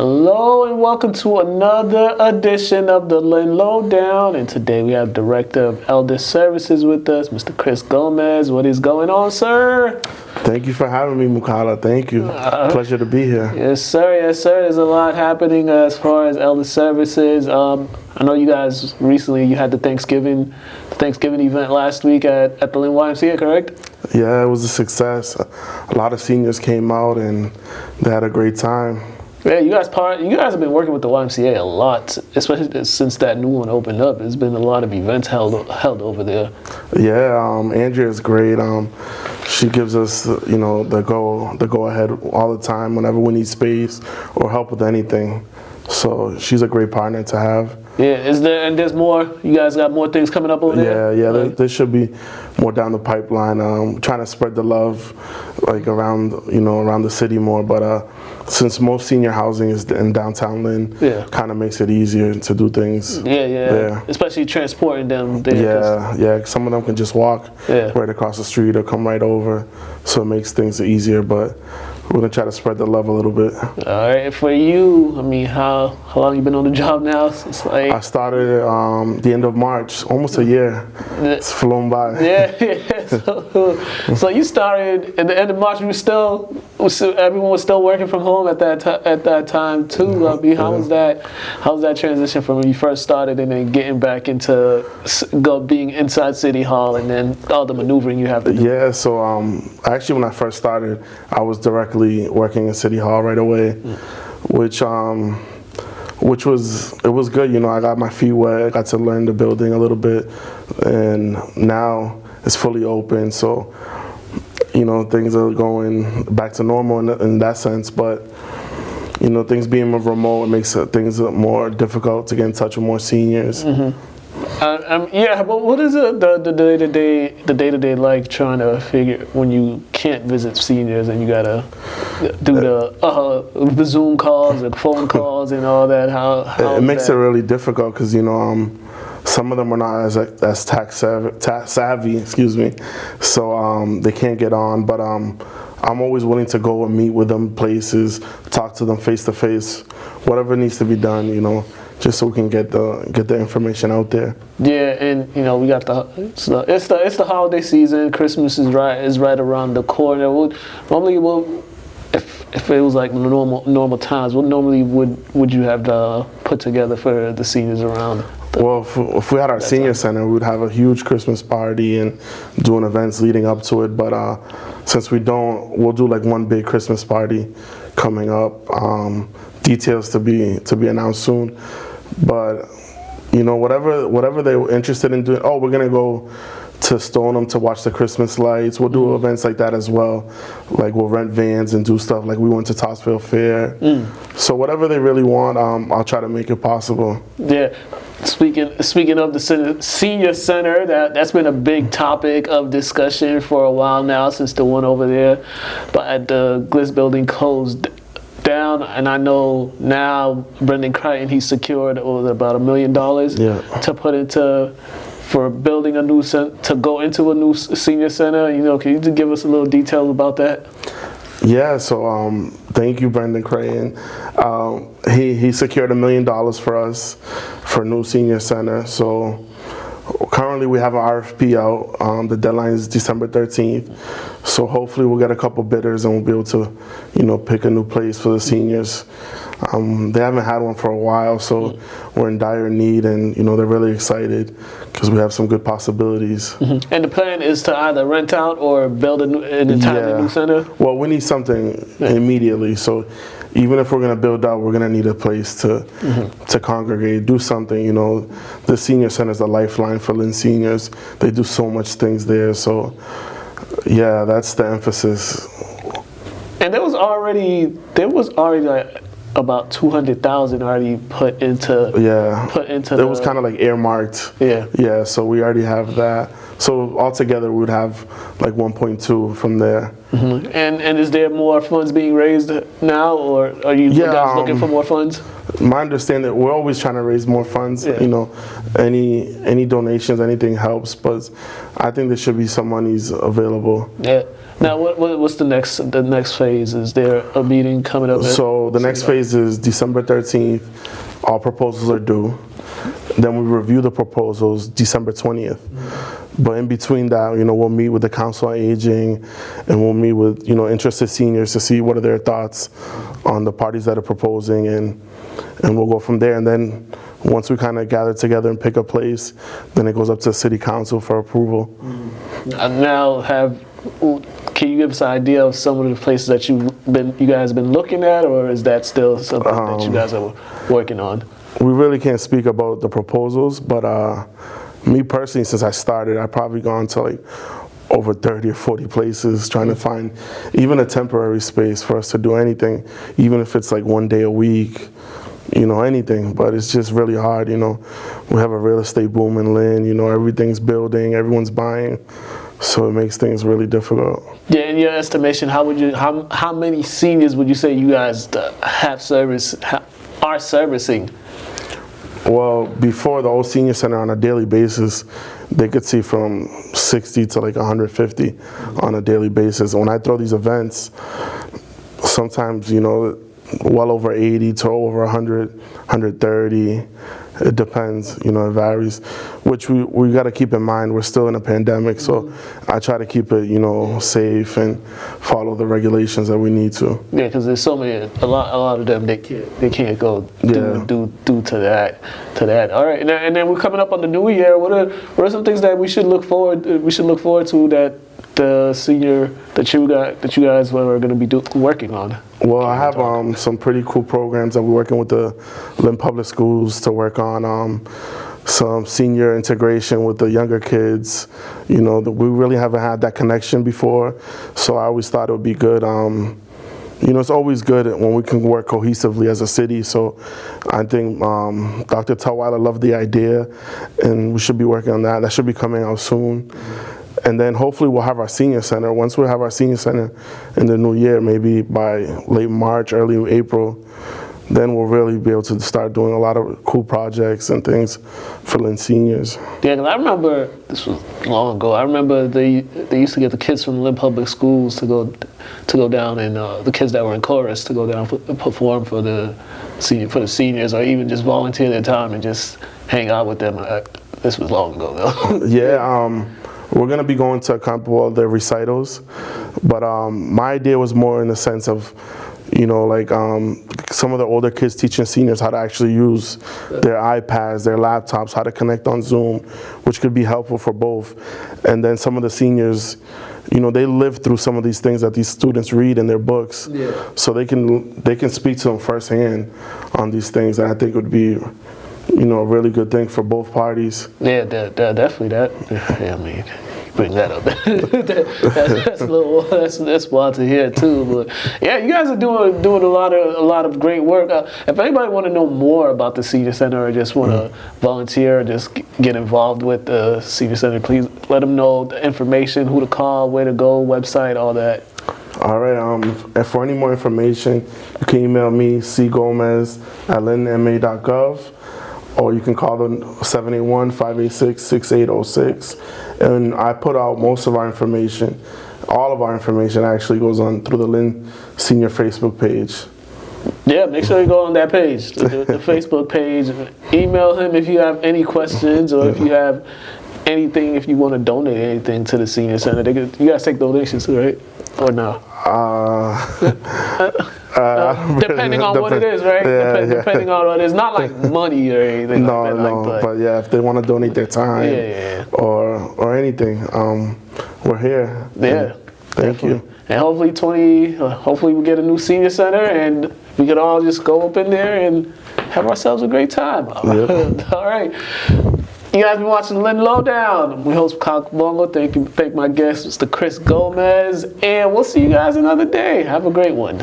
Hello and welcome to another edition of the Lynn Lowdown. And today we have Director of Elder Services with us, Mr. Chris Gomez. What is going on, sir? Thank you for having me, Mukala. Thank you. Pleasure to be here. Yes, sir. Yes, sir. There's a lot happening as far as Elder Services. I know you guys recently, you had the Thanksgiving event last week at the Lynn YMCA, correct? Yeah, it was a success. A lot of seniors came out and they had a great time. Yeah, you guys have been working with the YMCA a lot, especially since that new one opened up. There's been a lot of events held over there. Yeah, Andrea is great. She gives us, the go ahead all the time whenever we need space or help with anything. So she's a great partner to have. Yeah, there's more? You guys got more things coming up over there? Yeah, there should be more down the pipeline. Trying to spread the love, around the city more. But since most senior housing is in downtown Lynn, kind of makes it easier to do things. Yeah. Especially transporting them there. Yeah. Some of them can just walk right across the street or come right over, so it makes things easier. But we're gonna try to spread the love a little bit. All right. For you, how long you been on the job now? I started the end of March, almost a year. It's flown by. Yeah. So you started at the end of March. Everyone was still working from home at that time too. How was that transition from when you first started and then getting back into being inside City Hall and then all the maneuvering you have to do? Yeah. So actually, when I first started, I was directly working in City Hall right away, which was good. I got my feet wet. I got to learn the building a little bit, and now it's fully open. So things are going back to normal in that sense. But things being remote, it makes things more difficult to get in touch with more seniors. But what is the day-to-day like trying to figure when you can't visit seniors and you gotta do the Zoom calls and phone calls and all that? It makes it really difficult because some of them are not as tech savvy, so they can't get on. But I'm always willing to go and meet with them places, talk to them face to face, whatever needs to be done, just so we can get the information out there. Yeah, and we got it's the holiday season. Christmas is right around the corner. If it was like normal times, what normally would you have put together for the seniors around? Well, if we had our senior center, we would have a huge Christmas party and doing events leading up to it. But since we don't, we'll do like one big Christmas party coming up. Details to be announced soon. But whatever they were interested in doing. Oh, we're gonna go to Stoneham to watch the Christmas lights. We'll do events like that as well. Like we'll rent vans and do stuff. Like we went to Topsville Fair. So whatever they really want, I'll try to make it possible. Yeah. Speaking of the senior center, that's been a big topic of discussion for a while now since the one over there, but at the Gliss building closed down, and I know now Brendan Crichton, he secured about $1 million to put into for building a new to go into a new senior center. Can you just give us a little detail about that? Yeah, so thank you, Brendan Crichton. He secured $1 million for us for a new senior center. So currently we have an RFP out. The deadline is December 13th. So hopefully we'll get a couple bidders and we'll be able to, pick a new place for the seniors. They haven't had one for a while, so we're in dire need, and they're really excited because we have some good possibilities. And the plan is to either rent out or build an entirely new center? Well, we need something immediately, so even if we're going to build out, we're going to need a place to congregate, do something. The senior center is the lifeline for Lynn seniors. They do so much things there, so yeah, that's the emphasis. And there was already like about 200,000 already put into. It was kind of like earmarked. Yeah. So we already have that. So altogether, we would have like 1.2 from there. And is there more funds being raised now, or are you guys looking for more funds? My understanding, we're always trying to raise more funds. Yeah. You know, any donations, anything helps. But I think there should be some monies available. Yeah. Now, what's the next phase? Is there a meeting coming up? So the next phase is December 13th. All proposals are due. Then we review the proposals December 20th. But in between that, you know, we'll meet with the Council on Aging, and we'll meet with, you know, interested seniors to see what are their thoughts on the parties that are proposing, and we'll go from there. And then once we kind of gather together and pick a place, then it goes up to City Council for approval. Now, can you give us an idea of some of the places that you guys have been looking at, or is that still something that you guys are working on? We really can't speak about the proposals, but me personally, since I started, I've probably gone to like over 30 or 40 places trying to find even a temporary space for us to do anything, even if it's like one day a week, you know, anything. But it's just really hard, you know. We have a real estate boom in Lynn, you know, everything's building, everyone's buying, so it makes things really difficult. Yeah, in your estimation, how many seniors would you say you guys are servicing? Well, before the old senior center, on a daily basis, they could see from 60 to like 150 on a daily basis. When I throw these events, sometimes, you know, well over 80 to over 100, 130. It depends, you know, it varies, which we got to keep in mind. We're still in a pandemic, so I try to keep it, you know, safe and follow the regulations that we need to. Yeah, because there's so many, a lot of them they can't go due to that. All right, and then we're coming up on the new year. What are some things that we should look forward to that the senior that you guys are going to be working on? Well, I have some pretty cool programs that we're working with the Lynn Public Schools to work on. Some senior integration with the younger kids. You know, we really haven't had that connection before, so I always thought it would be good. You know, it's always good when we can work cohesively as a city. So I think Dr. Tawala loved the idea, and we should be working on that. That should be coming out soon. And then hopefully we'll have our senior center. Once we have our senior center in the new year, maybe by late March, early April, then we'll really be able to start doing a lot of cool projects and things for Lynn seniors. Yeah, because I remember, this was long ago, I remember they used to get the kids from Lynn Public Schools to go down, and the kids that were in chorus to go down and perform for the seniors, or even just volunteer their time and just hang out with them. This was long ago though. Yeah. We're going to be going to a couple of the recitals, but my idea was more in the sense of, you know, like some of the older kids teaching seniors how to actually use their iPads, their laptops, how to connect on Zoom, which could be helpful for both. And then some of the seniors, you know, they live through some of these things that these students read in their books, so they can speak to them firsthand on these things, and I think it would be, you know, a really good thing for both parties. Yeah, definitely that. Yeah, I mean, bring that up. That's wild to hear too. But yeah, you guys are doing a lot of great work. If anybody want to know more about the Senior Center, or just want to volunteer, or just get involved with the Senior Center, please let them know the information, who to call, where to go, website, all that. All right. And for any more information, you can email me cgomez@lynnma.gov. Or you can call them 781-586-6806. And I put out most of our information. All of our information actually goes on through the Lynn Senior Facebook page. Yeah, make sure you go on that page, the Facebook page. Email him if you have any questions, or if you have anything, if you want to donate anything to the Senior Center. You guys take donations too, right? Or no? Depending on what it is, right? Depending on what it is. Not like money or anything like that. No, but yeah, if they want to donate their time or anything, we're here. Yeah. Thank you. And hopefully we get a new Senior Center, and we can all just go up in there and have ourselves a great time. Yep. All right. You guys been watching Lynn Lowdown. We host Kabongo. Thank my guest, Mr. Chris Gomez, and we'll see you guys another day. Have a great one.